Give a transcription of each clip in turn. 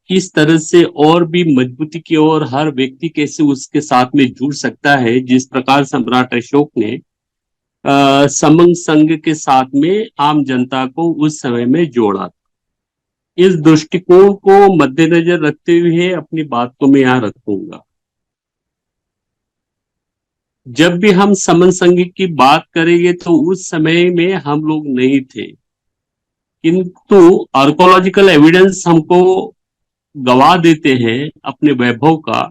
किस तरह से और भी मजबूती की ओर हर व्यक्ति कैसे उसके साथ में जुड़ सकता है, जिस प्रकार सम्राट अशोक ने समंग संघ के साथ में आम जनता को उस समय में जोड़ा। इस दृष्टिकोण को मद्देनजर रखते हुए अपनी बात को मैं यहाँ रखूंगा। जब भी हम समन संघ की बात करेंगे तो उस समय में हम लोग नहीं थे, किंतु आर्कोलॉजिकल एविडेंस हमको गवाह देते हैं अपने वैभव का,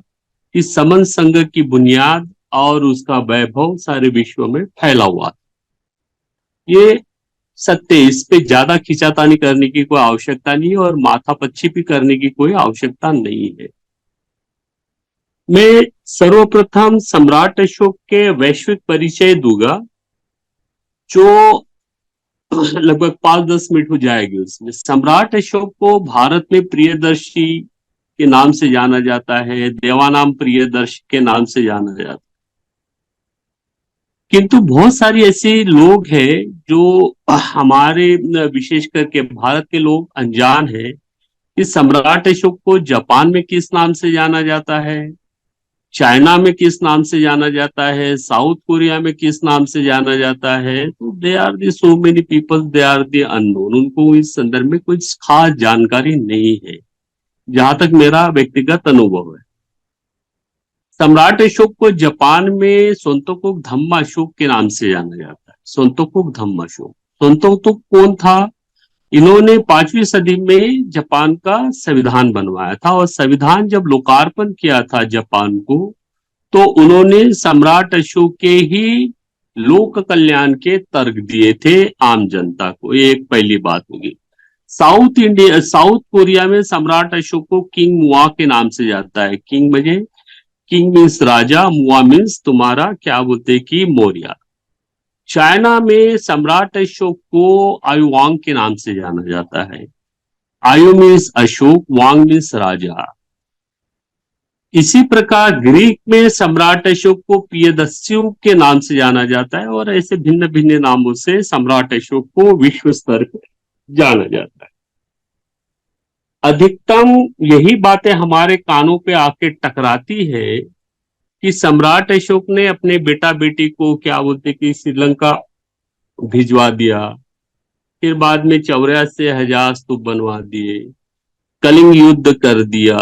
कि समन संघ की बुनियाद और उसका वैभव सारे विश्व में फैला हुआ। ये सत्य, इस पे ज्यादा खिंचातानी करने की कोई आवश्यकता नहीं है और माथापच्ची भी करने की कोई आवश्यकता नहीं है। मैं सर्वप्रथम सम्राट अशोक के वैश्विक परिचय दूंगा, जो लगभग 5-10 मिनट हो जाएगी। उसमें सम्राट अशोक को भारत में प्रियदर्शी के नाम से जाना जाता है, देवानाम प्रियदर्शी के नाम से जाना जाता है। किंतु बहुत सारी ऐसे लोग हैं जो हमारे विशेष करके भारत के लोग अनजान हैं कि सम्राट अशोक को जापान में किस नाम से जाना जाता है, चाइना में किस नाम से जाना जाता है, साउथ कोरिया में किस नाम से जाना जाता है। तो they are the so many people, they are the unknown. उनको इस संदर्भ में कुछ खास जानकारी नहीं है, जहां तक मेरा व्यक्तिगत अनुभव है। सम्राट अशोक को जापान में सोनतोकु धम्मा अशोक के नाम से जाना जाता है। सोनतोकु धम्मा अशोक, सोनतोकु कौन था? इन्होंने 5वीं सदी में जापान का संविधान बनवाया था, और संविधान जब लोकार्पण किया था जापान को, तो उन्होंने सम्राट अशोक के ही लोक कल्याण के तर्क दिए थे आम जनता को। ये एक पहली बात होगी। साउथ कोरिया में सम्राट अशोक को किंग मुआ के नाम से जाता है। किंग मीन्स राजा, मुआ मीन्स तुम्हारा क्या बोलते कि मौर्य। चाइना में सम्राट अशोक को आयुवांग के नाम से जाना जाता है। आयु मीन्स अशोक, वांग मीन्स राजा। इसी प्रकार ग्रीक में सम्राट अशोक को पियदस्यु के नाम से जाना जाता है, और ऐसे भिन्न भिन्न नामों से सम्राट अशोक को विश्व स्तर पर जाना जाता है। अधिकतम यही बातें हमारे कानों पे आके टकराती है कि सम्राट अशोक ने अपने बेटा बेटी को क्या बोलते कि श्रीलंका भिजवा दिया, फिर बाद में 84,000 स्तूप बनवा दिए, कलिंग युद्ध कर दिया,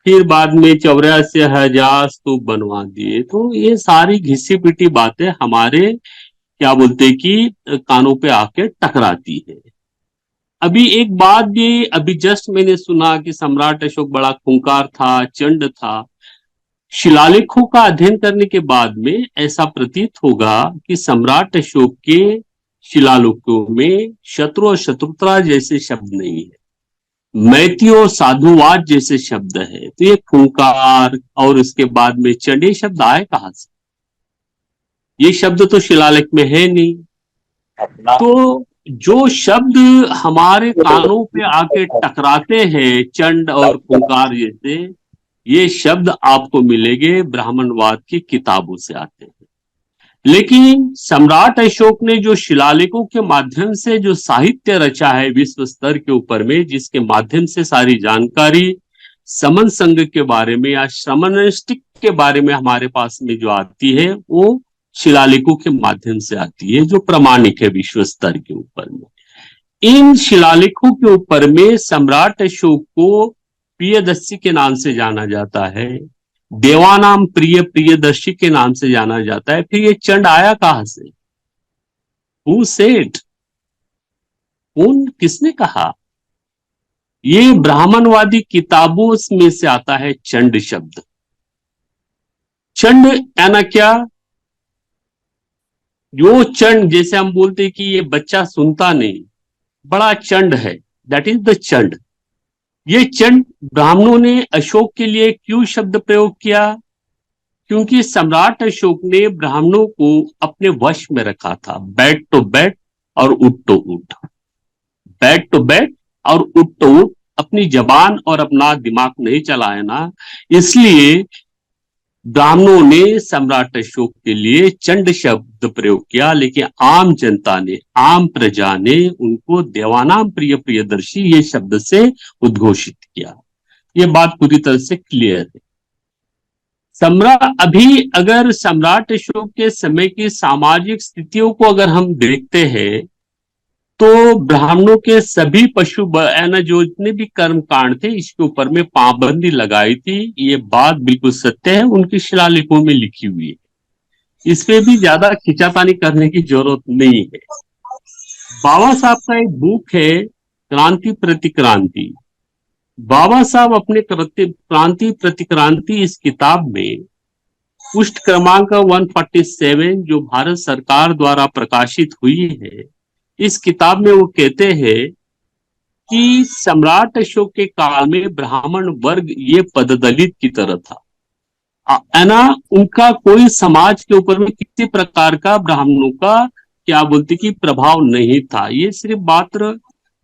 फिर बाद में 84,000 स्तूप बनवा दिए। तो ये सारी घिसी पिटी बातें हमारे क्या बोलते कि कानों पे आके टकराती है। अभी एक बात भी अभी जस्ट मैंने सुना कि सम्राट अशोक बड़ा खूंखार था, चंड था। शिलालेखों का अध्ययन करने के बाद में ऐसा प्रतीत होगा कि सम्राट अशोक के शिलालेखों में शत्रु और शत्रुता जैसे शब्द नहीं है, मैती और साधुवाद जैसे शब्द है। तो ये खूंखार और उसके बाद में चंडे शब्द आए कहां से? ये शब्द तो शिलालेख में है नहीं। तो जो शब्द हमारे कानों पे आके टकराते हैं, चंड और खूंखार जैसे, ये शब्द आपको मिलेंगे ब्राह्मणवाद की किताबों से आते हैं। लेकिन सम्राट अशोक ने जो शिलालेखों के माध्यम से जो साहित्य रचा है विश्व स्तर के ऊपर में, जिसके माध्यम से सारी जानकारी समन संघ के बारे में या श्रमणष्टिक के बारे में हमारे पास में जो आती है, वो शिलालेखों के माध्यम से आती है, जो प्रमाणिक है विश्व स्तर के ऊपर में। इन शिलालेखों के ऊपर में सम्राट अशोक को प्रियदर्शी के नाम से जाना जाता है, देवानाम प्रियदर्शी के नाम से जाना जाता है। फिर ये चंड आया कहां से? Who said? कौन, किसने कहा? ये ब्राह्मणवादी किताबों में से आता है चंड शब्द। चंड याना क्या? जो चंड, जैसे हम बोलते कि ये बच्चा सुनता नहीं, बड़ा चंड है, दैट इज द चंड। ये चंड ब्राह्मणों ने अशोक के लिए क्यों शब्द प्रयोग किया? क्योंकि सम्राट अशोक ने ब्राह्मणों को अपने वश में रखा था। बैठ तो बैठ और उठ तो उठ, बैठ तो बैठ और उठ तो उठ, अपनी जबान और अपना दिमाग नहीं चलाया ना। इसलिए ब्राह्मणों ने सम्राट अशोक के लिए चंड शब्द प्रयोग किया, लेकिन आम जनता ने, आम प्रजा ने उनको देवानाम प्रियदर्शी ये शब्द से उद्घोषित किया। ये बात पूरी तरह से क्लियर है। अभी अगर सम्राट अशोक के समय की सामाजिक स्थितियों को अगर हम देखते हैं तो ब्राह्मणों के सभी जो जितने भी कर्म कांड थे इसके ऊपर में पाबंदी लगाई थी। ये बात बिल्कुल सत्य है, उनकी शिलालेखों में लिखी हुई है। इस पे भी ज्यादा खिंचातानी करने की जरूरत नहीं है। बाबा साहब का एक बुक है क्रांति प्रतिक्रांति। बाबा साहब अपने क्रांति प्रतिक्रांति इस किताब में पुष्ट क्रमांक 147 जो भारत सरकार द्वारा प्रकाशित हुई है, इस किताब में वो कहते हैं कि सम्राट अशोक के काल में ब्राह्मण वर्ग ये पददलित की तरह था, है ना। उनका कोई समाज के ऊपर में किसी प्रकार का ब्राह्मणों का क्या बोलते कि प्रभाव नहीं था। ये सिर्फ बात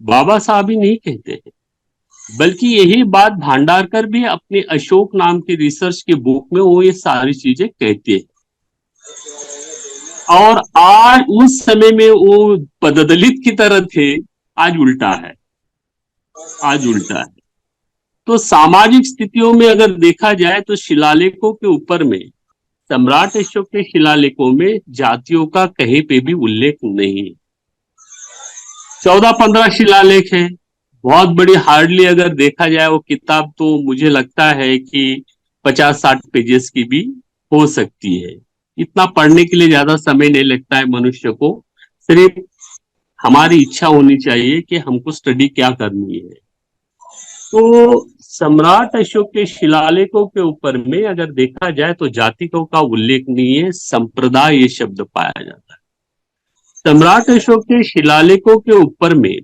बाबा साहब ही नहीं कहते हैं, बल्कि यही बात भांडारकर भी अपने अशोक नाम की रिसर्च के बुक में वो ये सारी चीजें कहते हैं। और आज उस समय में वो पददलित की तरह थे, आज उल्टा है, आज उल्टा है। तो सामाजिक स्थितियों में अगर देखा जाए तो शिलालेखों के ऊपर में सम्राट अशोक के शिलालेखों में जातियों का कहीं पे भी उल्लेख नहीं है। 14-15 शिलालेख है, बहुत बड़ी, हार्डली अगर देखा जाए वो किताब तो मुझे लगता है कि 50-60 पेजेस की भी हो सकती है। इतना पढ़ने के लिए ज्यादा समय नहीं लगता है मनुष्य को, सिर्फ हमारी इच्छा होनी चाहिए कि हमको स्टडी क्या करनी है। तो सम्राट अशोक के शिलालेखों के ऊपर में अगर देखा जाए तो जातियों का उल्लेख नहीं है, संप्रदाय ये शब्द पाया जाता है। सम्राट अशोक के शिलालेखों के ऊपर में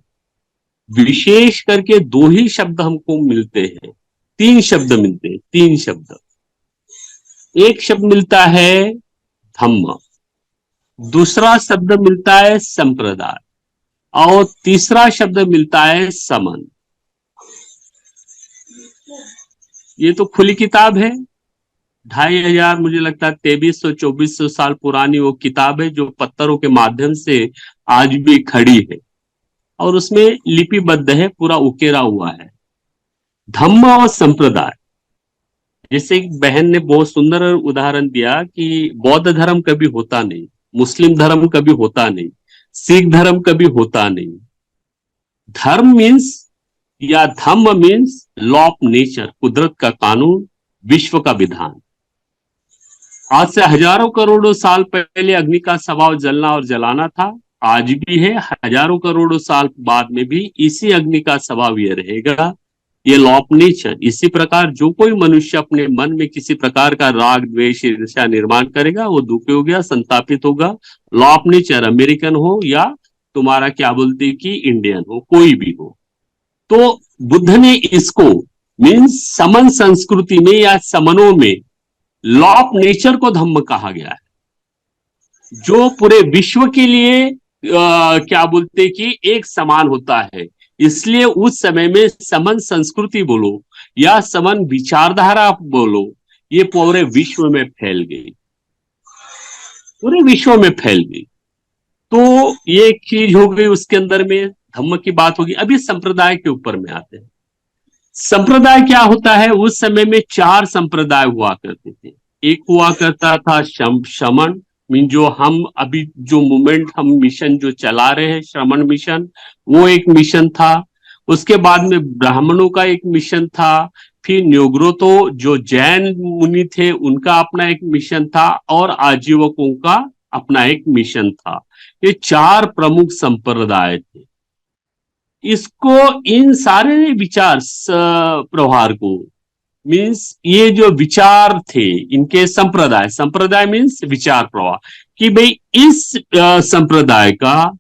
विशेष करके 2 ही शब्द हमको मिलते हैं, 3 शब्द मिलते हैं, 3 शब्द। एक शब्द मिलता है धम्म, दूसरा शब्द मिलता है संप्रदाय, और तीसरा शब्द मिलता है समन। ये तो खुली किताब है, 2500 मुझे लगता है 2300-2400 साल पुरानी वो किताब है जो पत्थरों के माध्यम से आज भी खड़ी है और उसमें लिपिबद्ध है, पूरा उकेरा हुआ है। धम्म और संप्रदाय, जैसे एक बहन ने बहुत सुंदर उदाहरण दिया कि बौद्ध धर्म कभी होता नहीं, मुस्लिम धर्म कभी होता नहीं, सिख धर्म कभी होता नहीं। धर्म मीन्स या धम्म मीन्स लॉ ऑफ नेचर, कुदरत का कानून, विश्व का विधान। आज से हजारों करोड़ों साल पहले अग्नि का स्वभाव जलना और जलाना था, आज भी है, हजारों करोड़ों साल बाद में भी इसी अग्नि का स्वभाव यह रहेगा, ये लॉ ऑफ नेचर। इसी प्रकार जो कोई मनुष्य अपने मन में किसी प्रकार का राग द्वेष ईर्ष्या निर्माण करेगा वो दुखी हो गया, संतापित होगा। लॉ ऑफ नेचर, अमेरिकन हो या तुम्हारा क्या बोलते कि इंडियन हो, कोई भी हो। तो बुद्ध ने इसको मीन्स समन संस्कृति में या समनों में लॉ ऑफ नेचर को धम्म कहा गया है, जो पूरे विश्व के लिए क्या बोलते कि एक समान होता है। इसलिए उस समय में समन संस्कृति बोलो या समन विचारधारा बोलो, ये पूरे विश्व में फैल गई, पूरे विश्व में फैल गई। तो ये एक चीज हो गई, उसके अंदर में धम्म की बात होगी। अभी संप्रदाय के ऊपर में आते हैं। संप्रदाय क्या होता है, उस समय में 4 संप्रदाय हुआ करते थे। एक हुआ करता था शमन, मीन जो हम अभी जो मूवमेंट हम मिशन जो चला रहे हैं, श्रमण मिशन, वो एक मिशन था। उसके बाद में ब्राह्मणों का एक मिशन था, फिर न्योग्रोतो जो जैन मुनि थे उनका अपना एक मिशन था, और आजीवकों का अपना एक मिशन था। ये 4 प्रमुख संप्रदाय थे। इसको इन सारे विचार प्रभार को मीन्स ये जो विचार थे इनके संप्रदाय मीन्स विचार प्रवाह, कि भाई इस संप्रदाय का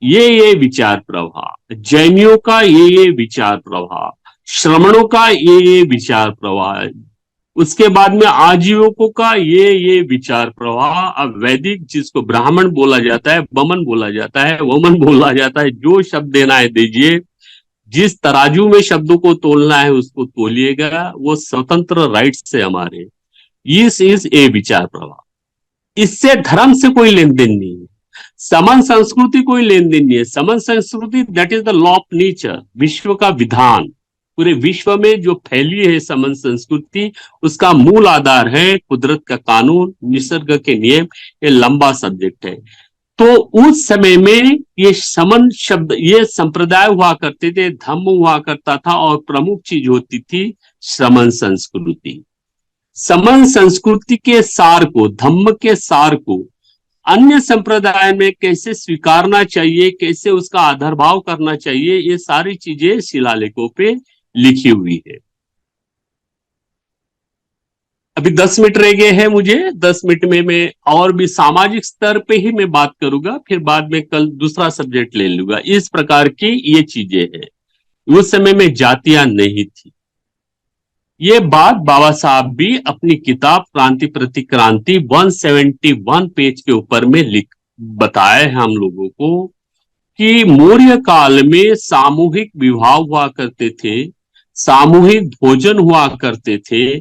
ये विचार प्रवाह, जैनियों का ये विचार प्रवाह, श्रमणों का ये विचार प्रवाह, उसके बाद में आजीवकों का ये विचार प्रवाह। अब वैदिक जिसको ब्राह्मण बोला जाता है, बमन बोला जाता है, वमन बोला जाता है, जो शब्द देना है दीजिए, जिस तराजू में शब्दों को तोलना है उसको तोलिएगा, वो स्वतंत्र राइट्स से हमारे। इस इज ए विचार प्रवाह, इससे धर्म से कोई लेन देन नहीं है, समन संस्कृति कोई लेन देन नहीं है। समन संस्कृति that is the law of nature, विश्व का विधान, पूरे विश्व में जो फैली है समन संस्कृति, उसका मूल आधार है कुदरत का कानून, निसर्ग के नियम। ये लंबा सब्जेक्ट है। तो उस समय में ये समन शब्द, ये संप्रदाय हुआ करते थे, धम्म हुआ करता था, और प्रमुख चीज होती थी समन संस्कृति। समन संस्कृति के सार को, धम्म के सार को अन्य संप्रदाय में कैसे स्वीकारना चाहिए, कैसे उसका आधारभाव करना चाहिए, ये सारी चीजें शिलालेखों पे लिखी हुई है। अभी 10 मिनट रह गए हैं मुझे। 10 मिनट में मैं और भी सामाजिक स्तर पे ही मैं बात करूंगा, फिर बाद में कल दूसरा सब्जेक्ट ले लूंगा। इस प्रकार की ये चीजें हैं। उस समय में जातियां नहीं थी। ये बात बाबा साहब भी अपनी किताब क्रांति प्रतिक्रांति 171 पेज के ऊपर में लिख बताए हम लोगों को कि मौर्य काल में सामूहिक विवाह हुआ करते थे, सामूहिक भोजन हुआ करते थे,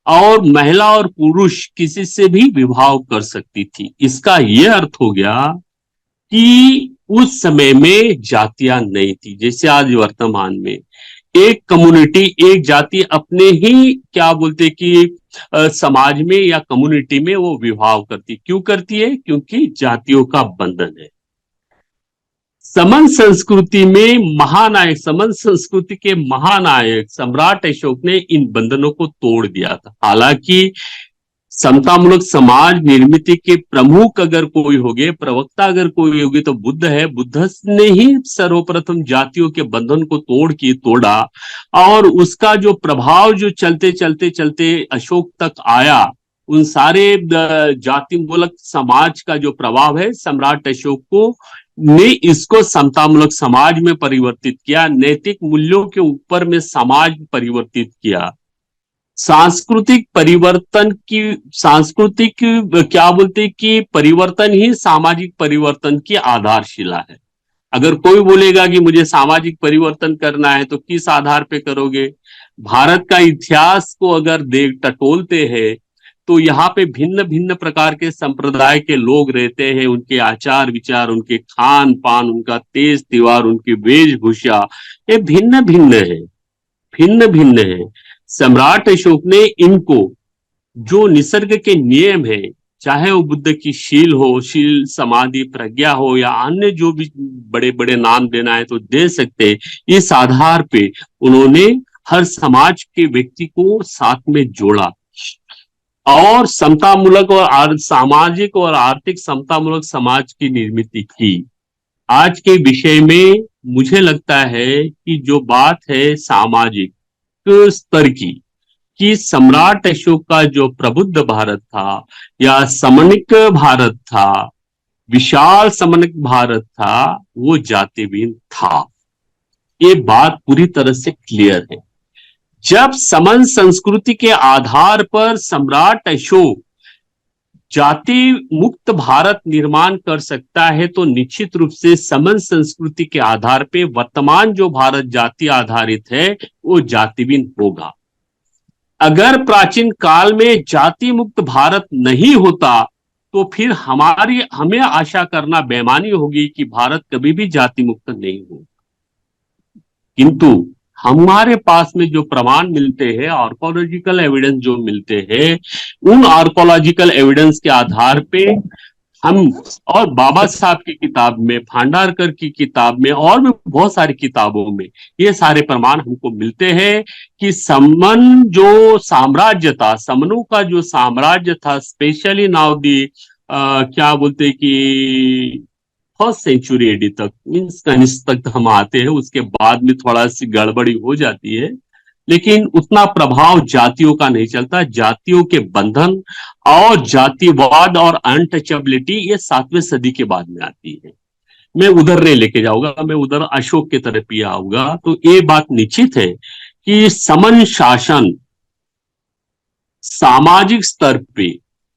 और महिला और पुरुष किसी से भी विवाह कर सकती थी। इसका यह अर्थ हो गया कि उस समय में जातियां नहीं थी, जैसे आज वर्तमान में एक कम्युनिटी, एक जाति अपने ही क्या बोलते कि समाज में या कम्युनिटी में वो विवाह करती। क्यों करती है? क्योंकि जातियों का बंधन है। समन संस्कृति में महानायक, समन संस्कृति के महानायक सम्राट अशोक ने इन बंधनों को तोड़ दिया था। हालांकि समतामूलक समाज निर्मित के प्रमुख अगर कोई होगे, प्रवक्ता अगर कोई होगे, तो बुद्ध है। बुद्ध ने ही सर्वप्रथम जातियों के बंधन को तोड़ा, और उसका जो प्रभाव जो चलते चलते चलते अशोक तक आया, उन सारे जाति मूलक समाज का जो प्रभाव है, सम्राट अशोक को ने इसको समतामूलक समाज में परिवर्तित किया, नैतिक मूल्यों के ऊपर में समाज परिवर्तित किया। सांस्कृतिक परिवर्तन की, सांस्कृतिक क्या बोलते कि परिवर्तन ही सामाजिक परिवर्तन की आधारशिला है। अगर कोई बोलेगा कि मुझे सामाजिक परिवर्तन करना है, तो किस आधार पे करोगे? भारत का इतिहास को अगर टटोलते हैं, तो यहाँ पे भिन्न भिन्न प्रकार के संप्रदाय के लोग रहते हैं। उनके आचार विचार, उनके खान पान, उनका तेज त्योहार, उनकी वेशभूषा, ये भिन्न भिन्न है, भिन्न भिन्न है। सम्राट अशोक ने इनको, जो निसर्ग के नियम है, चाहे वो बुद्ध की शील हो, शील समाधि प्रज्ञा हो, या अन्य जो भी बड़े बड़े नाम देना है तो दे सकते, इस आधार पे उन्होंने हर समाज के व्यक्ति को साथ में जोड़ा, और समतामूलक और सामाजिक और आर्थिक समतामूलक समाज की निर्मित की। आज के विषय में मुझे लगता है कि जो बात है सामाजिक स्तर की, कि सम्राट अशोक का जो प्रबुद्ध भारत था, या समनिक भारत था, विशाल समनिक भारत था, वो जातिहीन था। ये बात पूरी तरह से क्लियर है। जब समन संस्कृति के आधार पर सम्राट अशोक जाति मुक्त भारत निर्माण कर सकता है, तो निश्चित रूप से समन संस्कृति के आधार पे वर्तमान जो भारत जाति आधारित है, वो जातिहीन होगा। अगर प्राचीन काल में जाति मुक्त भारत नहीं होता, तो फिर हमें आशा करना बेईमानी होगी कि भारत कभी भी जाति मुक्त नहीं होगा। किंतु हमारे पास में जो प्रमाण मिलते हैं, आर्कोलॉजिकल एविडेंस जो मिलते हैं, उन आर्कोलॉजिकल एविडेंस के आधार पे हम, और बाबा साहब की किताब में, भांडारकर की किताब में, और भी बहुत सारी किताबों में ये सारे प्रमाण हमको मिलते हैं कि समन जो साम्राज्य था, समनों का जो साम्राज्य था, स्पेशली नाउ दी क्या बोलते कि फर्स्ट सेंचुरी एडी तक, मीन्स कनिष्क तक हम आते हैं, उसके बाद में थोड़ा सी गड़बड़ी हो जाती है, लेकिन उतना प्रभाव जातियों का नहीं चलता। जातियों के बंधन और जातिवाद और अनटचेबिलिटी ये 7वीं सदी के बाद में आती है। मैं उधर नहीं लेके जाऊंगा, मैं उधर अशोक की तरफ ही आऊंगा। तो ये बात निश्चित है कि समन शासन सामाजिक स्तर पे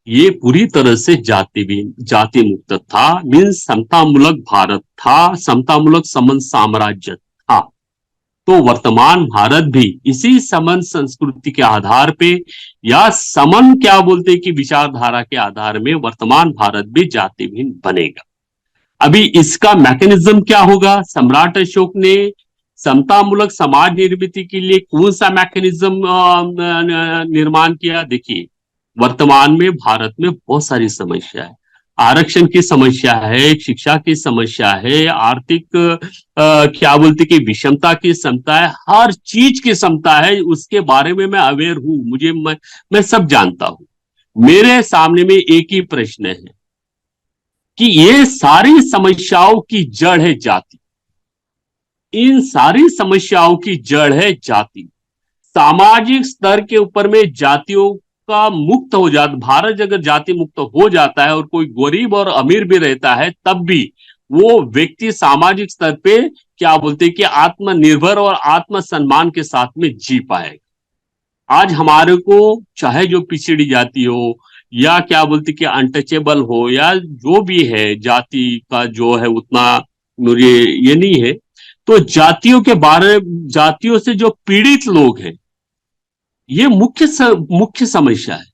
ये पूरी तरह से जाति मुक्त था, मीन्स समतामूलक भारत था, समतामूलक समन साम्राज्य था। तो वर्तमान भारत भी इसी समन संस्कृति के आधार पे, या समन क्या बोलते कि विचारधारा के आधार में वर्तमान भारत भी जातिहीन बनेगा। अभी इसका मैकेनिज्म क्या होगा? सम्राट अशोक ने समतामूलक समाज निर्मित के लिए कौन सा मैकेनिज्म निर्माण किया? देखिए, वर्तमान में भारत में बहुत सारी समस्या है। आरक्षण की समस्या है, शिक्षा की समस्या है, आर्थिक क्या बोलते कि विषमता की समता है, हर चीज की समता है। उसके बारे में मैं अवेयर हूं, मैं सब जानता हूं। मेरे सामने में एक ही प्रश्न है कि ये सारी समस्याओं की जड़ है जाति। इन सारी समस्याओं की जड़ है जाति। सामाजिक स्तर के ऊपर में जातियों का मुक्त हो जाता, भारत अगर जाति मुक्त हो जाता है और कोई गरीब और अमीर भी रहता है, तब भी वो व्यक्ति सामाजिक स्तर पे क्या बोलते हैं कि आत्मनिर्भर और आत्मसम्मान के साथ में जी पाएगा। आज हमारे को चाहे जो पिछड़ी जाति हो या क्या बोलते कि अनटचेबल हो या जो भी है, जाति का जो है उतना मुझे ये नहीं है। तो जातियों से जो पीड़ित लोग हैं, ये मुख्य समस्या है।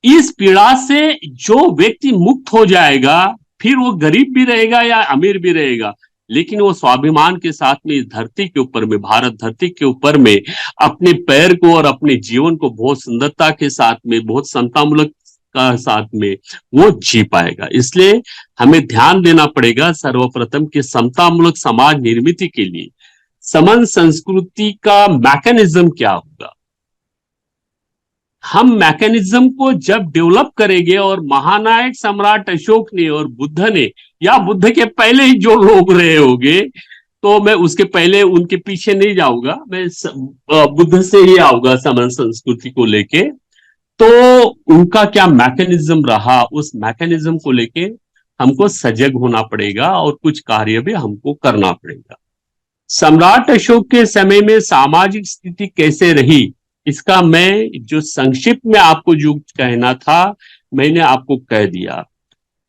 इस पीड़ा से जो व्यक्ति मुक्त हो जाएगा, फिर वो गरीब भी रहेगा या अमीर भी रहेगा, लेकिन वो स्वाभिमान के साथ में इस धरती के ऊपर में, भारत धरती के ऊपर में अपने पैर को और अपने जीवन को बहुत सुंदरता के साथ में, बहुत समतामूलक का साथ में वो जी पाएगा। इसलिए हमें ध्यान देना पड़ेगा सर्वप्रथम कि समतामूलक समाज निर्मित के लिए समन संस्कृति का मैकेनिज्म क्या होगा। हम मैकेनिज्म को जब डेवलप करेंगे, और महानायक सम्राट अशोक ने और बुद्ध ने, या बुद्ध के पहले ही जो लोग रहे होंगे, तो मैं उसके पहले उनके पीछे नहीं जाऊंगा, मैं बुद्ध से ही आऊंगा समन संस्कृति को लेके। तो उनका क्या मैकेनिज्म रहा, उस मैकेनिज्म को लेके हमको सजग होना पड़ेगा और कुछ कार्य भी हमको करना पड़ेगा। सम्राट अशोक के समय में सामाजिक स्थिति कैसे रही, इसका मैं जो संक्षिप्त में आपको जो कहना था मैंने आपको कह दिया।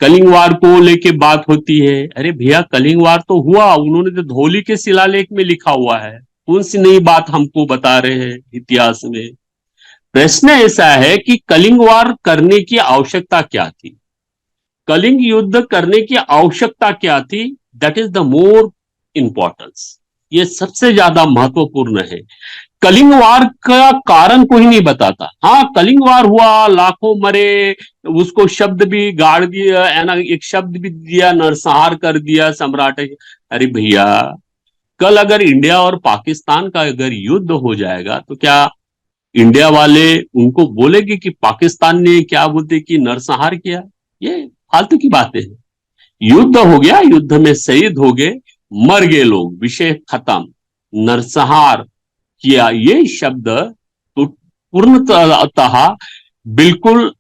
कलिंग वार को लेके बात होती है, अरे भैया कलिंग वार तो हुआ, उन्होंने तो धौली के शिलालेख में लिखा हुआ है, कौन सी नई बात हमको बता रहे हैं इतिहास में। प्रश्न ऐसा है कि कलिंग वार करने की आवश्यकता क्या थी, कलिंग युद्ध करने की आवश्यकता क्या थी, that is the more importance, ये सबसे ज्यादा महत्वपूर्ण है। कलिंग वार का कारण कोई नहीं बताता। हाँ, कलिंग वार हुआ, लाखों मरे, उसको शब्द भी गाड़ दिया है ना, एक शब्द भी दिया, नरसंहार कर दिया सम्राट। अरे भैया, कल अगर इंडिया और पाकिस्तान का अगर युद्ध हो जाएगा तो क्या इंडिया वाले उनको बोलेंगे कि पाकिस्तान ने क्या बोलते कि नरसंहार किया? ये फालतू की बातें हैं। युद्ध हो गया, युद्ध में शहीद हो गए, मर गए लोग, विषय खत्म। नरसंहार किया, ये शब्द तो पूर्णतः बिल्कुल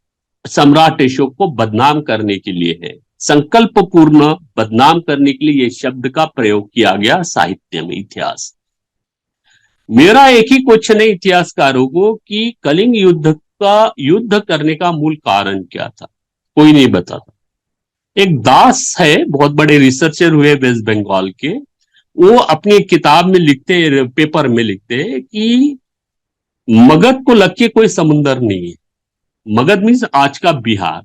सम्राट अशोक को बदनाम करने के लिए है, संकल्प पूर्ण बदनाम करने के लिए ये शब्द का प्रयोग किया गया साहित्य में, इतिहास। मेरा एक ही क्वेश्चन है इतिहासकारों को कि कलिंग युद्ध करने का मूल कारण क्या था, कोई नहीं बताता। एक दास है, बहुत बड़े रिसर्चर हुए वेस्ट बंगाल के, वो अपनी किताब में लिखते हैं, पेपर में लिखते हैं कि मगध को लग के कोई समुंदर नहीं है। मगध मीन्स आज का बिहार।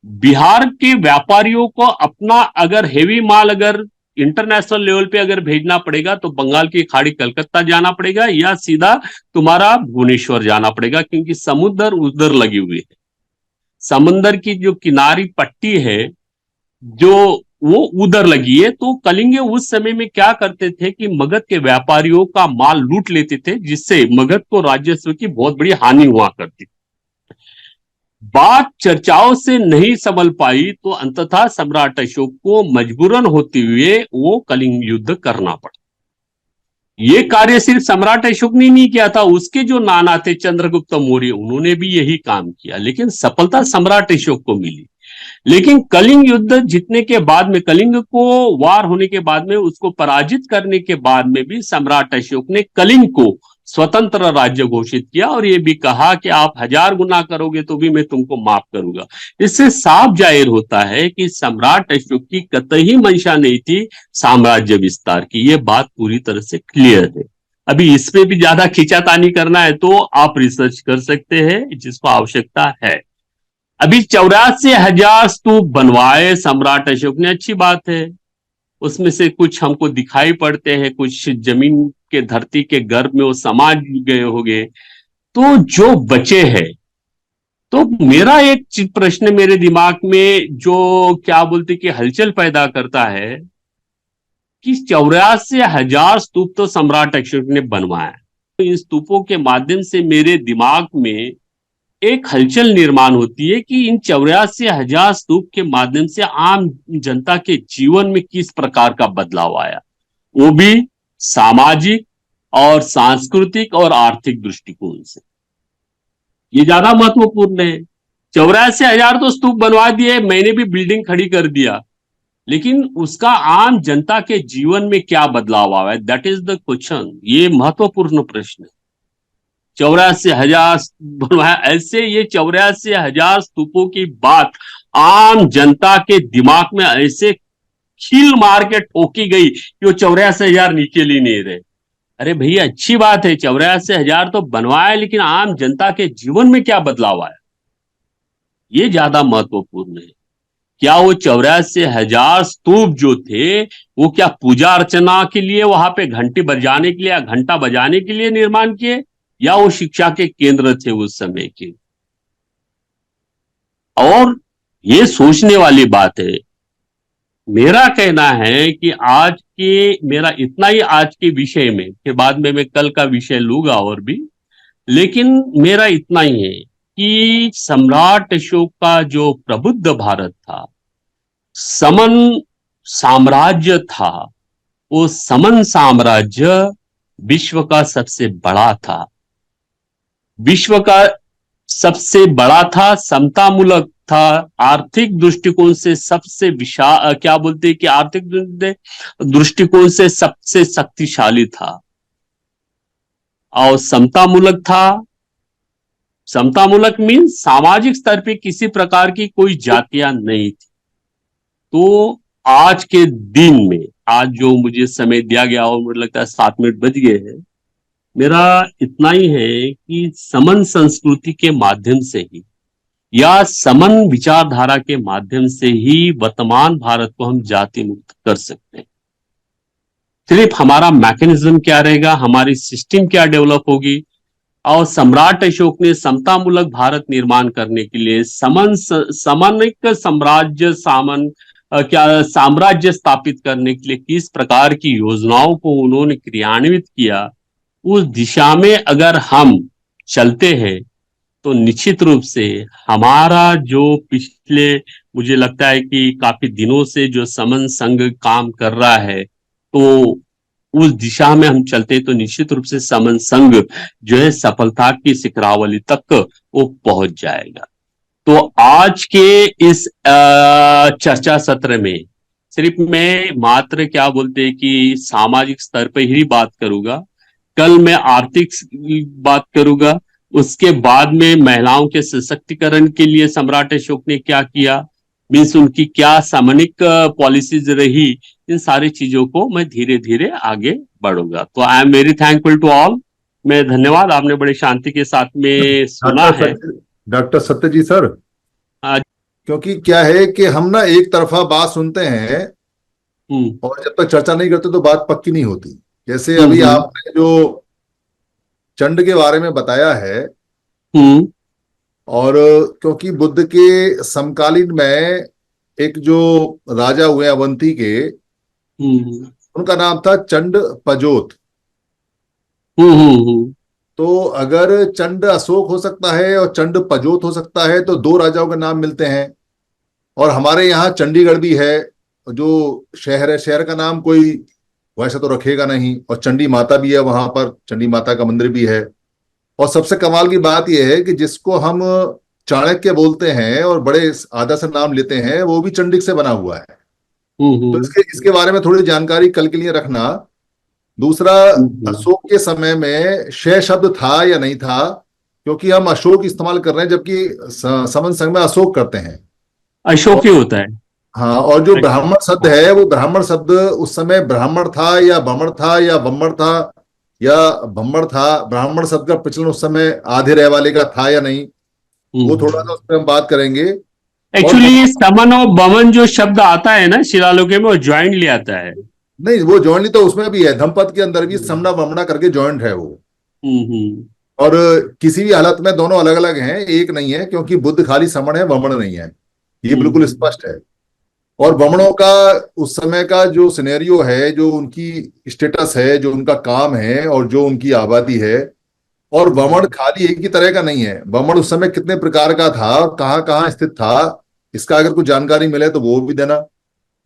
बिहार के व्यापारियों को अपना अगर हेवी माल अगर इंटरनेशनल लेवल पे अगर भेजना पड़ेगा तो बंगाल की खाड़ी कलकत्ता जाना पड़ेगा या सीधा तुम्हारा भुवनेश्वर जाना पड़ेगा, क्योंकि समुद्र उधर लगी हुई है। समुद्र की जो किनारी पट्टी है जो वो उधर लगी है। तो कलिंगे उस समय में क्या करते थे कि मगध के व्यापारियों का माल लूट लेते थे, जिससे मगध को राजस्व की बहुत बड़ी हानि हुआ करती। बात चर्चाओं से नहीं संभल पाई तो अंततः सम्राट अशोक को मजबूरन होते हुए वो कलिंग युद्ध करना पड़ा। ये कार्य सिर्फ सम्राट अशोक ने नहीं किया था, उसके जो नाना थे चंद्रगुप्त मौर्य, उन्होंने भी यही काम किया, लेकिन सफलता सम्राट अशोक को मिली। लेकिन कलिंग युद्ध जीतने के बाद में, कलिंग को वार होने के बाद में, उसको पराजित करने के बाद में भी सम्राट अशोक ने कलिंग को स्वतंत्र राज्य घोषित किया और ये भी कहा कि आप 1000 गुना करोगे तो भी मैं तुमको माफ करूंगा। इससे साफ जाहिर होता है कि सम्राट अशोक की कतई मंशा नहीं थी साम्राज्य विस्तार की। ये बात पूरी तरह से क्लियर है। अभी इसमें भी ज्यादा खींचातानी करना है तो आप रिसर्च कर सकते हैं, जिसको आवश्यकता है। अभी 84,000 स्तूप बनवाए सम्राट अशोक ने, अच्छी बात है। उसमें से कुछ हमको दिखाई पड़ते हैं, कुछ जमीन के धरती के गर्भ में वो समा गए होंगे। तो जो बचे हैं, तो मेरा एक प्रश्न मेरे दिमाग में जो क्या बोलते कि हलचल पैदा करता है कि 84,000 स्तूप तो सम्राट अशोक ने बनवाया। तो इन स्तूपों के माध्यम से मेरे दिमाग में एक हलचल निर्माण होती है कि इन 84,000 स्तूप के माध्यम से आम जनता के जीवन में किस प्रकार का बदलाव आया, वो भी सामाजिक और सांस्कृतिक और आर्थिक दृष्टिकोण से। ये ज्यादा महत्वपूर्ण है। 84,000 तो स्तूप बनवा दिए, मैंने भी बिल्डिंग खड़ी कर दिया, लेकिन उसका आम जनता के जीवन में क्या बदलाव आया, दैट इज द क्वेश्चन। ये महत्वपूर्ण प्रश्न है। 84,000 बनवाया, ऐसे ये 84,000 स्तूपों की बात आम जनता के दिमाग में ऐसे खील मार के ठोकी गई कि वो 84,000 निकल ही नहीं रहे। अरे भैया, अच्छी बात है, 84,000 तो बनवाया, लेकिन आम जनता के जीवन में क्या बदलाव आया, ये ज्यादा महत्वपूर्ण है। क्या वो 84,000 स्तूप जो थे, वो क्या पूजा अर्चना के लिए वहां पे घंटी बजाने के लिए या घंटा बजाने के लिए निर्माण किए, या वो शिक्षा के केंद्र थे उस समय के? और ये सोचने वाली बात है। मेरा कहना है कि आज के, मेरा इतना ही आज के विषय में, फिर बाद में मैं कल का विषय लूंगा और भी, लेकिन मेरा इतना ही है कि सम्राट अशोक का जो प्रबुद्ध भारत था, समन साम्राज्य था, वो समन साम्राज्य विश्व का सबसे बड़ा था, विश्व का सबसे बड़ा था, समतामूलक था, आर्थिक दृष्टिकोण से सबसे विशाल, क्या बोलते हैं कि आर्थिक दृष्टिकोण से सबसे शक्तिशाली था, और समतामूलक था। समतामूलक मीन्स सामाजिक स्तर पे किसी प्रकार की कोई जातियां नहीं थी। तो आज के दिन में, आज जो मुझे समय दिया गया, और मुझे लगता है 7 मिनट बज गए हैं, मेरा इतना ही है कि समन संस्कृति के माध्यम से ही या समन विचारधारा के माध्यम से ही वर्तमान भारत को हम जाति मुक्त कर सकते हैं। सिर्फ हमारा मैकेनिज्म क्या रहेगा, हमारी सिस्टम क्या डेवलप होगी, और सम्राट अशोक ने समतामूलक भारत निर्माण करने के लिए समन्वित साम्राज्य क्या साम्राज्य स्थापित करने के लिए किस प्रकार की योजनाओं को उन्होंने क्रियान्वित किया, उस दिशा में अगर हम चलते हैं तो निश्चित रूप से हमारा जो पिछले, मुझे लगता है कि काफी दिनों से जो समन संघ काम कर रहा है, तो उस दिशा में हम चलते तो निश्चित रूप से समन संघ जो है सफलता की शिखरावली तक वो पहुंच जाएगा। तो आज के इस चर्चा सत्र में सिर्फ मैं मात्र क्या बोलते हैं कि सामाजिक स्तर पर ही बात करूंगा, कल मैं आर्थिक बात करूंगा, उसके बाद में महिलाओं के सशक्तिकरण के लिए सम्राट अशोक ने क्या किया, मीन्स उनकी क्या सामरिक पॉलिसीज रही, इन सारी चीजों को मैं धीरे धीरे आगे बढ़ूंगा। तो I am very thankful to all. मैं धन्यवाद, आपने बड़े शांति के साथ में सुना है। डॉक्टर सत्यजी सर, क्योंकि क्या है कि हम ना एक तरफा बात सुनते हैं और जब तक चर्चा नहीं करते तो बात पक्की नहीं होती। जैसे अभी आपने जो चंड के बारे में बताया है, और क्योंकि बुद्ध के समकालीन में एक जो राजा हुए अवंती के, उनका नाम था चंड पजोत। तो अगर चंड अशोक हो सकता है और चंड पजोत हो सकता है, तो दो राजाओं के नाम मिलते हैं। और हमारे यहाँ चंडीगढ़ भी है, जो शहर है, शहर का नाम कोई वैसा तो रखेगा नहीं, और चंडी माता भी है वहां पर, चंडी माता का मंदिर भी है। और सबसे कमाल की बात यह है कि जिसको हम चाणक्य बोलते हैं और बड़े आदर से नाम लेते हैं, वो भी चंडिक से बना हुआ है। तो इसके बारे में थोड़ी जानकारी कल के लिए रखना। दूसरा, अशोक के समय में शय शब्द था या नहीं था, क्योंकि हम अशोक इस्तेमाल कर रहे हैं जबकि समन संघ में अशोक करते हैं, अशोक ही होता है। हाँ, और जो ब्राह्मण शब्द है, वो ब्राह्मण शब्द उस समय ब्राह्मण था या बमण था या बम्मण था या भम्मण था। ब्राह्मण शब्द का प्रचलन उस समय आधे रह वाले का था या नहीं, वो थोड़ा सा उस पर हम बात करेंगे। और एक्चुअली समन और बमन जो शब्द आता है ना शिलालेखों में, वो ज्वाइंटली आता है। नहीं, वो जॉइंटली तो उसमें भी है, धमपद के अंदर भी समना वमना करके जॉइंट है वो। हम्म। और किसी भी हालत में दोनों अलग अलग हैं, एक नहीं है, क्योंकि बुद्ध खाली समण है, वमन नहीं है, ये बिल्कुल हम्म। स्पष्ट है। और वमनों का उस समय का जो सिनेरियो है, जो उनकी स्टेटस है, जो उनका काम है और जो उनकी आबादी है, और वमन खाली एक ही तरह का नहीं है। वमन उस समय कितने प्रकार का था और कहाँ कहाँ स्थित था, इसका अगर कुछ जानकारी मिले तो वो भी देना।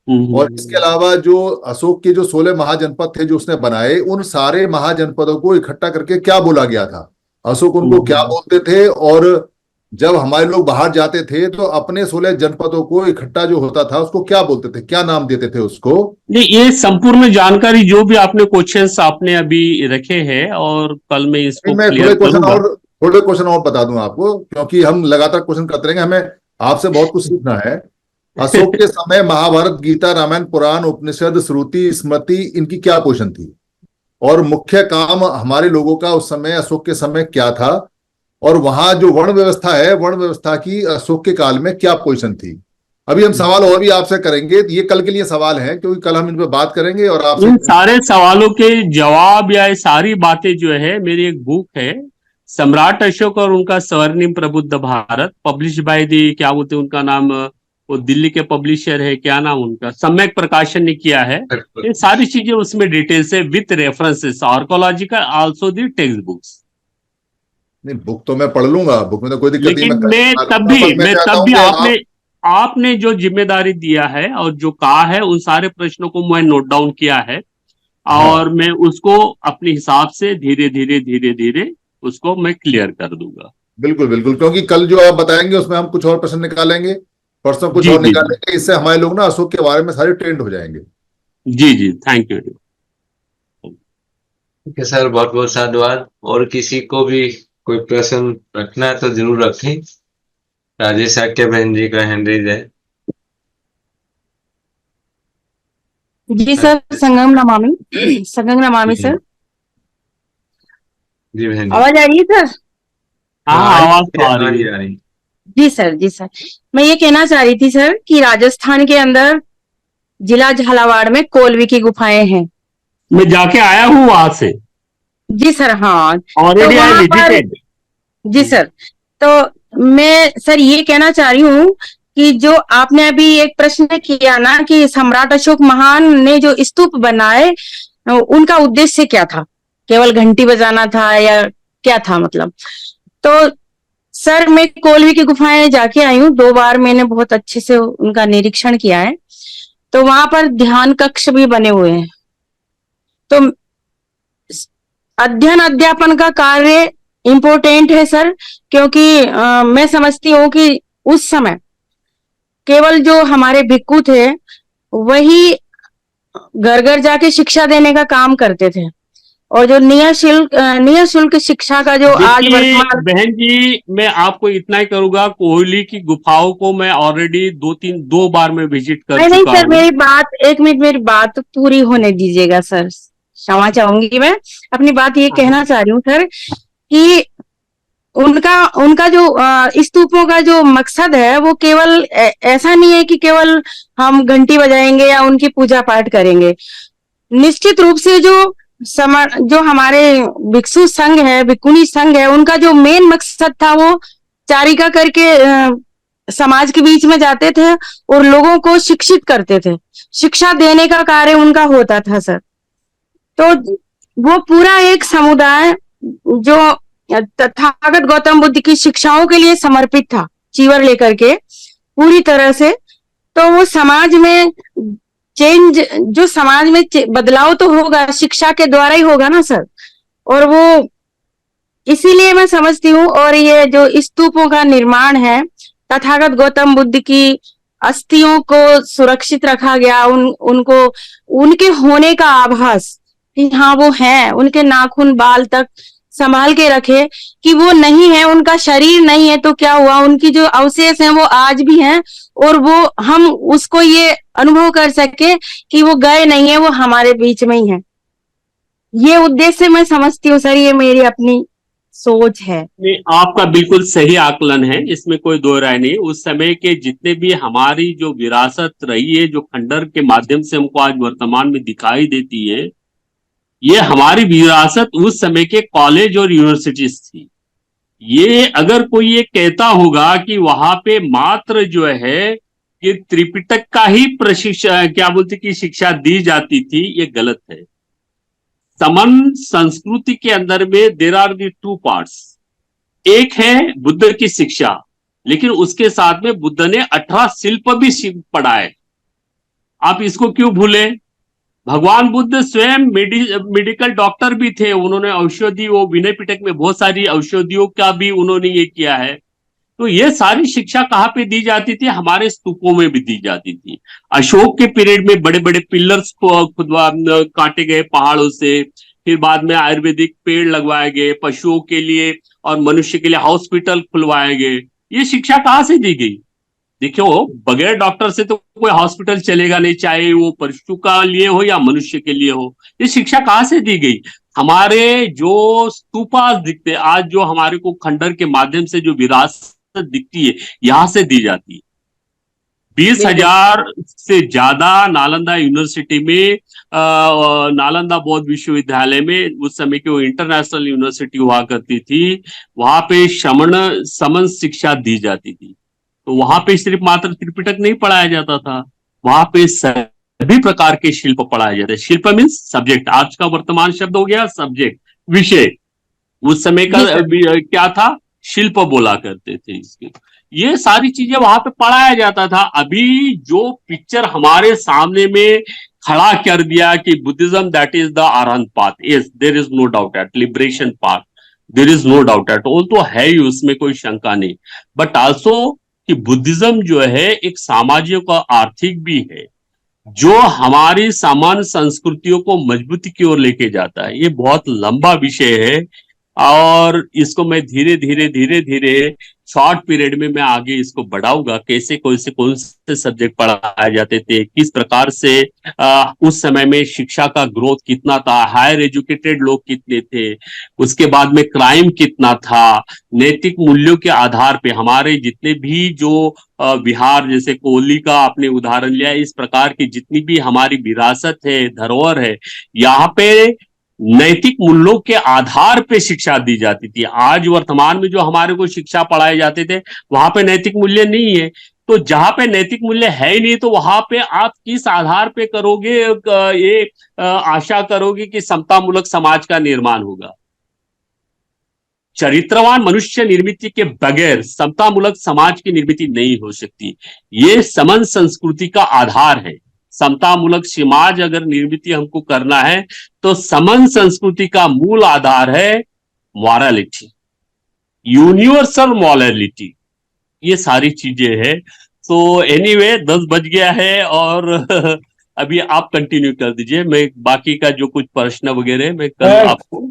और इसके हम्म। अलावा जो अशोक के जो 16 महाजनपद थे जो उसने बनाए, उन सारे महाजनपदों को इकट्ठा करके क्या बोला गया था, अशोक उनको क्या हम्म। बोलते थे, और जब हमारे लोग बाहर जाते थे तो अपने 16 जनपदों को इकट्ठा जो होता था उसको क्या बोलते थे, क्या नाम देते थे उसको। नहीं, ये संपूर्ण जानकारी जो भी आपने क्वेश्चंस आपने अभी रखे हैं, और कल मैं नहीं, इसको मैं क्लियर करूंगा। थोड़े क्वेश्चन और बता दूं आपको, क्योंकि हम लगातार क्वेश्चन करते रहेंगे, हमें आपसे बहुत कुछ सीखना है। अशोक के समय महाभारत, गीता, रामायण, पुराण, उपनिषद, श्रुति, स्मृति, इनकी क्या पोजीशन थी, और मुख्य काम हमारे लोगों का उस समय अशोक के समय क्या था, और वहां जो वर्ण व्यवस्था है, वर्ण व्यवस्था की अशोक के काल में क्या पोजीशन थी। अभी हम सवाल और भी आपसे करेंगे, ये कल के लिए सवाल है, क्योंकि कल हम इन पर बात करेंगे और आपसे। इन सारे सवालों के जवाब या ये सारी बातें जो है, मेरी एक बुक है, सम्राट अशोक और उनका स्वर्णिम प्रबुद्ध भारत, पब्लिश बाय दी, क्या बोलते हैं उनका नाम, वो दिल्ली के पब्लिशर है, क्या नाम उनका, सम्यक प्रकाशन ने किया है। ये सारी चीजें उसमें डिटेल से with references archaeological also the text books. नहीं, बुक तो मैं पढ़ लूंगा, बुक में तो कोई दिक्कत नहीं, मैं लेकिन कल बना लूंगा, पर मैं मैं चाहता तब हूं भी कि आपने आप। आपने जो जिम्मेदारी दिया है और जो कहा है, उन सारे प्रश्नों को मैं नोट डाउन किया है, हाँ, और मैं उसको अपने हिसाब से धीरे धीरे धीरे धीरे उसको मैं क्लियर कर दूंगा। बिल्कुल बिल्कुल, क्योंकि कल जो आप बताएंगे उसमें हम कुछ और प्रश्न निकालेंगे, परसों कुछ जी और जी जी। निकालेंगे, इससे हमारे लोग ना अशोक के बारे में सारे ट्रेंड हो जाएंगे। जी जी, थैंक यू। ठीक है सर, बहुत बहुत धन्यवाद। और किसी को भी कोई प्रश्न रखना है तो जरूर रखें। राजेश आख्या बहन जी का हैंड रेज है। जी सर, संगम नमामि, संगम नमामि सर। जी बहन जी। आवाज आ रही है सर? हाँ, हाँ, आवाज तो आ आ रही रही है। आ रही। जी सर, जी सर। मैं ये कहना चाह रही थी सर कि राजस्थान के अंदर जिला झालावाड़ में कोलवी की गुफाएं हैं। मैं जाके आया हूँ वहां से, जी सर, हाँ। तो ऑलरेडी आई वहां पर, विजिटेड। जी सर, तो मैं सर ये कहना चाह रही हूँ कि जो आपने अभी एक प्रश्न किया ना कि सम्राट अशोक महान ने जो स्तूप बनाए, उनका उद्देश्य क्या था? केवल घंटी बजाना था या क्या था, मतलब? तो सर, मैं कोलवी की गुफाएं जाके आई हूँ 2 बार, मैंने बहुत अच्छे से उनका निरीक्षण किया है। तो वहां पर ध्यान कक्ष भी बने हुए हैं। तो अध्ययन अध्यापन का कार्य इम्पोर्टेंट है सर, क्योंकि मैं समझती हूँ कि उस समय केवल जो हमारे भिक्खु थे वही घर घर जाके शिक्षा देने का काम करते थे, और जो निःशुल्क शिक्षा का जो आज देखिए वर्तमान। बहन जी, मैं आपको इतना ही करूंगा, कोहली की गुफाओं को मैं ऑलरेडी 2 बार मैं विजिट कर नहीं नहीं चुका सर, हूँ। मेरी बात, एक मिनट, मेरी बात पूरी होने दीजिएगा सर। क्षमा चाहूंगी, मैं अपनी बात ये कहना चाह रही हूँ सर कि उनका उनका जो स्तूपों का जो मकसद है वो केवल ऐसा नहीं है कि केवल हम घंटी बजाएंगे या उनकी पूजा पाठ करेंगे। निश्चित रूप से जो हमारे भिक्षु संघ है, भिक्षुणी संघ है, उनका जो मेन मकसद था वो चारिका करके समाज के बीच में जाते थे और लोगों को शिक्षित करते थे। शिक्षा देने का कार्य उनका होता था सर। तो वो पूरा एक समुदाय जो तथागत गौतम बुद्ध की शिक्षाओं के लिए समर्पित था, चीवर लेकर के पूरी तरह से। तो वो समाज में चेंज, जो समाज में बदलाव तो होगा, शिक्षा के द्वारा ही होगा ना सर। और वो इसीलिए मैं समझती हूँ, और ये जो स्तूपों का निर्माण है, तथागत गौतम बुद्ध की अस्थियों को सुरक्षित रखा गया, उनको उनके होने का आभास कि हाँ वो हैं, उनके नाखून बाल तक संभाल के रखे कि वो नहीं है, उनका शरीर नहीं है तो क्या हुआ, उनकी जो अवशेष हैं वो आज भी हैं, और वो हम उसको ये अनुभव कर सके कि वो गए नहीं है, वो हमारे बीच में ही है। ये उद्देश्य मैं समझती हूँ सर, ये मेरी अपनी सोच है। नहीं, आपका बिल्कुल सही आकलन है, इसमें कोई दो राय नहीं। उस समय के जितने भी हमारी जो विरासत रही है, जो खंडर के माध्यम से हमको आज वर्तमान में दिखाई देती है, ये हमारी विरासत उस समय के कॉलेज और यूनिवर्सिटीज थी। ये अगर कोई ये कहता होगा कि वहां पे मात्र जो है कि त्रिपिटक का ही प्रशिक्षण क्या बोलते कि शिक्षा दी जाती थी, ये गलत है। समन संस्कृति के अंदर में there are the two parts. एक है बुद्ध की शिक्षा, लेकिन उसके साथ में बुद्ध ने 18 शिल्प भी पढ़ाए। आप इसको क्यों भूले? भगवान बुद्ध स्वयं मेडिकल डॉक्टर भी थे। उन्होंने औषधि, वो विनय पिटक में बहुत सारी औषधियों का भी उन्होंने ये किया है। तो ये सारी शिक्षा कहाँ पे दी जाती थी? हमारे स्तूपों में भी दी जाती थी। अशोक के पीरियड में बड़े बड़े पिलर्स को खुदवा काटे गए पहाड़ों से, फिर बाद में आयुर्वेदिक पेड़ लगवाए गए, पशुओं के लिए और मनुष्य के लिए हॉस्पिटल खुलवाए गए। ये शिक्षा कहाँ से दी गई? देखियो, बगैर डॉक्टर से तो कोई हॉस्पिटल चलेगा नहीं, चाहे वो पशु का लिए हो या मनुष्य के लिए हो। ये शिक्षा कहाँ से दी गई? हमारे जो स्तूपास दिखते आज, जो हमारे को खंडर के माध्यम से जो विरासत दिखती है, यहां से दी जाती है। 20,000 से ज्यादा नालंदा यूनिवर्सिटी में, नालंदा बौद्ध विश्वविद्यालय में, उस समय की वो इंटरनेशनल यूनिवर्सिटी हुआ करती थी, वहां पे समन शिक्षा दी जाती थी। तो वहां पे सिर्फ मात्र त्रिपिटक नहीं पढ़ाया जाता था, वहां पे सभी प्रकार के शिल्प पढ़ाए जाते। शिल्प मीन्स सब्जेक्ट, आज का वर्तमान शब्द हो गया सब्जेक्ट, विषय। उस समय का क्या था? शिल्प बोला करते थे इसके। ये सारी चीजें वहां पे पढ़ाया जाता था। अभी जो पिक्चर हमारे सामने में खड़ा कर दिया कि Buddhism that is the arhant path, yes there is no doubt at liberation path, there is no doubt at all, तो है ही, उसमें कोई शंका नहीं। बट आल्सो कि बुद्धिज्म जो है एक सामाजिक और आर्थिक भी है, जो हमारी सामान्य संस्कृतियों को मजबूती की ओर लेके जाता है। ये बहुत लंबा विषय है और इसको मैं धीरे धीरे धीरे धीरे शॉर्ट पीरियड में मैं आगे इसको बढ़ाऊंगा। कैसे कौन से सब्जेक्ट पढ़ाए जाते थे, किस प्रकार से उस समय में शिक्षा का ग्रोथ कितना था, हायर एजुकेटेड लोग कितने थे, उसके बाद में क्राइम कितना था, नैतिक मूल्यों के आधार पे हमारे जितने भी जो बिहार जैसे कोहली का आपने उदाहरण लिया, इस प्रकार की जितनी भी हमारी विरासत है, धरोहर है, यहाँ पे नैतिक मूल्यों के आधार पे शिक्षा दी जाती थी। आज वर्तमान में जो हमारे को शिक्षा पढ़ाए जाते थे, वहां पे नैतिक मूल्य नहीं है। तो जहां पे नैतिक मूल्य है ही नहीं, तो वहां पे आप किस आधार पे करोगे ये आशा करोगे कि समतामूलक समाज का निर्माण होगा? चरित्रवान मनुष्य निर्मित के बगैर समतामूलक समाज की निर्मित नहीं हो सकती। ये समन संस्कृति का आधार है। समतामूलक समाज अगर निर्मित हमको करना है, तो समन संस्कृति का मूल आधार है मॉरलिटी, यूनिवर्सल मॉरलिटी। ये सारी चीजें हैं। तो एनीवे 10 बज गया है और अभी आप कंटिन्यू कर दीजिए। मैं बाकी का जो कुछ प्रश्न वगैरह मैं कल आपको